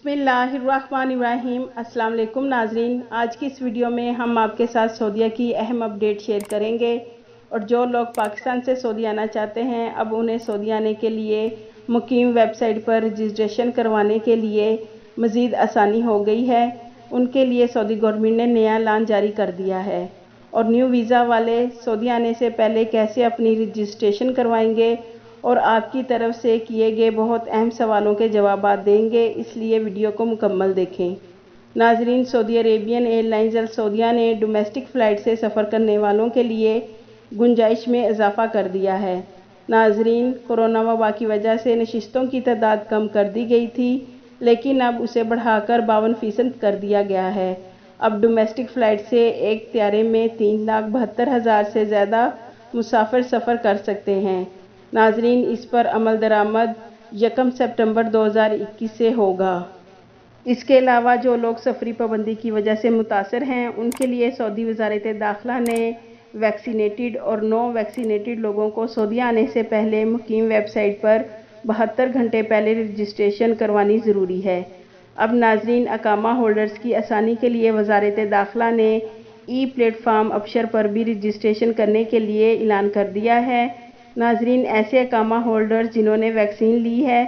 बिस्मिल्लाहिर्रहमानिर्रहीम। अस्सलाम वालेकुम नाजरीन, आज की इस वीडियो में हम आपके साथ सऊदीया की अहम अपडेट शेयर करेंगे। और जो लोग पाकिस्तान से सऊदी आना चाहते हैं, अब उन्हें सऊदी आने के लिए मुकीम वेबसाइट पर रजिस्ट्रेशन करवाने के लिए मज़ीद आसानी हो गई है। उनके लिए सऊदी गवर्नमेंट ने नया ऐलान जारी कर दिया है। और न्यू वीज़ा वाले सऊदी आने से पहले कैसे अपनी रजिस्ट्रेशन करवाएंगे और आपकी तरफ से किए गए बहुत अहम सवालों के जवाब देंगे, इसलिए वीडियो को मुकम्मल देखें। नाजरीन, सऊदी अरेबियन एयरलाइंस अल सऊदिया ने डोमेस्टिक फ़्लाइट से सफ़र करने वालों के लिए गुंजाइश में इजाफ़ा कर दिया है। नाजरीन, कोरोना वबा की वजह से नशिस्तों की तादाद कम कर दी गई थी, लेकिन अब उसे बढ़ाकर 52% कर दिया गया है। अब डोमेस्टिक फ़्लाइट से एक त्यारे में 3,72,000 से ज़्यादा मुसाफिर सफ़र कर सकते हैं। नाजरीन, इस पर अमल दरामद 1 सितंबर 2021 से होगा। इसके अलावा जो लोग सफरी पाबंदी की वजह से मुतासर हैं, उनके लिए सऊदी वज़ारत दाखिला ने वैक्सीनेटेड और नो वैक्सीनेटेड लोगों को सऊदी आने से पहले मुकीम वेबसाइट पर 72 घंटे पहले रजिस्ट्रेशन करवानी ज़रूरी है। अब नाजरीन, अकामा होल्डर्स की आसानी के लिए वज़ारत दाखिला ने ई प्लेटफार्म अबशर पर भी रजिस्ट्रेशन करने के लिए ऐलान कर दिया है। नाजरीन, ऐसे अकामा होल्डर्स जिन्होंने वैक्सीन ली है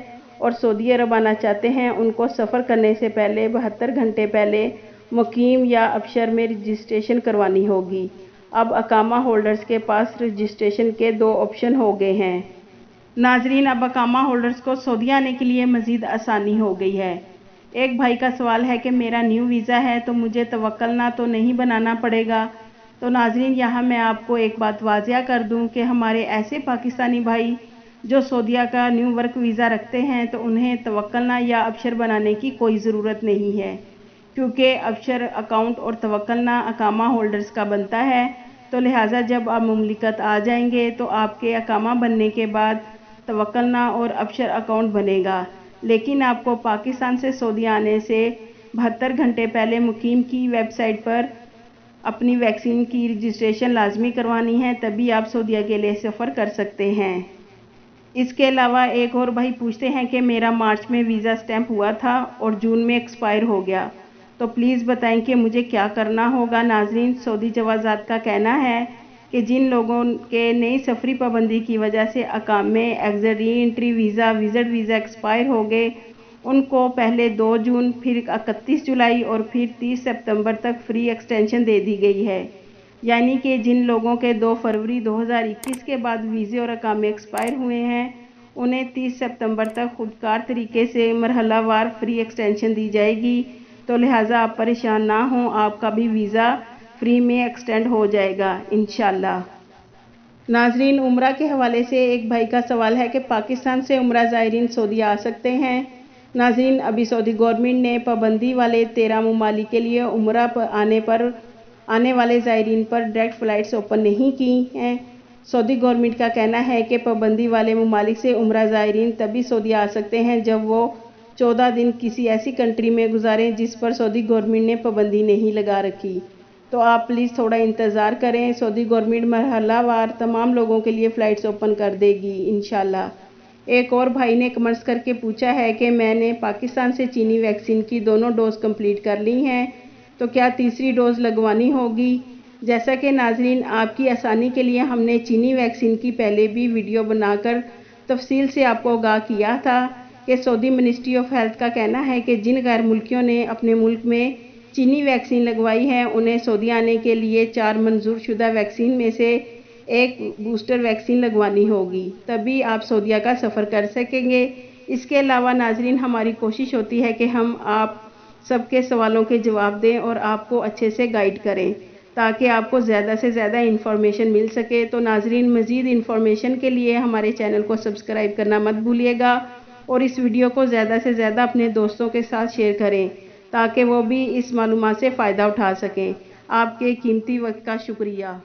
और सऊदी अरब आना चाहते हैं, उनको सफ़र करने से पहले 72 घंटे पहले मुकीम या अबशर में रजिस्ट्रेशन करवानी होगी। अब अकामा होल्डर्स के पास रजिस्ट्रेशन के 2 ऑप्शन हो गए हैं। नाजरीन, अब अकामा होल्डर्स को सऊदी आने के लिए मज़ीद आसानी हो गई है। एक भाई का सवाल है कि मेरा न्यू वीज़ा है तो मुझे तवक्कलना तो नहीं बनाना पड़ेगा। तो नाजरीन, यहाँ मैं आपको एक बात वाज़िया कर दूँ कि हमारे ऐसे पाकिस्तानी भाई जो सऊदीया का न्यू वर्क वीज़ा रखते हैं, तो उन्हें तवक्कलना या अबशर बनाने की कोई ज़रूरत नहीं है, क्योंकि अबशर अकाउंट और तवक्कलना अकामा होल्डर्स का बनता है। तो लिहाजा जब आप मुमलिकत आ जाएंगे तो आपके अकामा बनने के बाद तवक्कलना और अबशर अकाउंट बनेगा। लेकिन आपको पाकिस्तान से सऊदी आने से 72 घंटे पहले मुकीम की वेबसाइट पर अपनी वैक्सीन की रजिस्ट्रेशन लाजमी करवानी है, तभी आप सऊदीया के लिए सफ़र कर सकते हैं। इसके अलावा एक और भाई पूछते हैं कि मेरा मार्च में वीज़ा स्टैंप हुआ था और जून में एक्सपायर हो गया, तो प्लीज़ बताएं कि मुझे क्या करना होगा। नाजरीन, सऊदी जवाज़ात का कहना है कि जिन लोगों के नई सफरी पाबंदी की वजह से अकामे, exit, re entry visa, visit visa expire हो गए, उनको पहले 2 जून, फिर 31 जुलाई और फिर 30 सितंबर तक फ्री एक्सटेंशन दे दी गई है। यानी कि जिन लोगों के 2 फरवरी 2021 के बाद वीज़े और अकामे एक्सपायर हुए हैं, उन्हें 30 सितंबर तक खुदकार तरीके से मरहलावार फ्री एक्सटेंशन दी जाएगी। तो लिहाजा आप परेशान ना हों, आपका भी वीज़ा फ्री में एक्सटेंड हो जाएगा इंशाल्लाह। नाजरीन, उम्रा के हवाले से एक भाई का सवाल है कि पाकिस्तान से उम्रा ज़ायरीन सऊदी आ सकते हैं। नाजरीन, अभी सऊदी गवर्नमेंट ने पाबंदी वाले 13 ममालिक के लिए उम्रा आने वाले ज़ायरीन पर डायरेक्ट फ़्लाइट्स ओपन नहीं की हैं। सऊदी गवर्नमेंट का कहना है कि पाबंदी वाले ममालिक से उम्रा ज़ायरीन तभी सऊदी आ सकते हैं जब वो 14 दिन किसी ऐसी कंट्री में गुजारें जिस पर सऊदी गवर्नमेंट ने पाबंदी नहीं लगा रखी। तो आप प्लीज़ थोड़ा इंतज़ार करें, सऊदी गवर्नमेंट मरहलावार तमाम लोगों के लिए फ़्लाइट्स ओपन कर देगी इंशाल्लाह। एक और भाई ने कमेंट्स करके पूछा है कि मैंने पाकिस्तान से चीनी वैक्सीन की दोनों डोज कंप्लीट कर ली हैं, तो क्या तीसरी डोज़ लगवानी होगी? जैसा कि नाजरीन, आपकी आसानी के लिए हमने चीनी वैक्सीन की पहले भी वीडियो बनाकर तफसील से आपको आगाह किया था कि सऊदी मिनिस्ट्री ऑफ हेल्थ का कहना है कि जिन गैर मुल्कियों ने अपने मुल्क में चीनी वैक्सीन लगवाई है, उन्हें सऊदी आने के लिए 4 मंजूर शुदा वैक्सीन में से एक बूस्टर वैक्सीन लगवानी होगी, तभी आप सऊदीया का सफ़र कर सकेंगे। इसके अलावा नाजरीन, हमारी कोशिश होती है कि हम आप सबके सवालों के जवाब दें और आपको अच्छे से गाइड करें, ताकि आपको ज़्यादा से ज़्यादा इन्फॉर्मेशन मिल सके। तो नाजरीन, मज़ीद इन्फॉर्मेशन के लिए हमारे चैनल को सब्सक्राइब करना मत भूलिएगा और इस वीडियो को ज़्यादा से ज़्यादा अपने दोस्तों के साथ शेयर करें, ताकि वो भी इस मालूमात से फ़ायदा उठा सकें। आपके कीमती वक्त का शुक्रिया।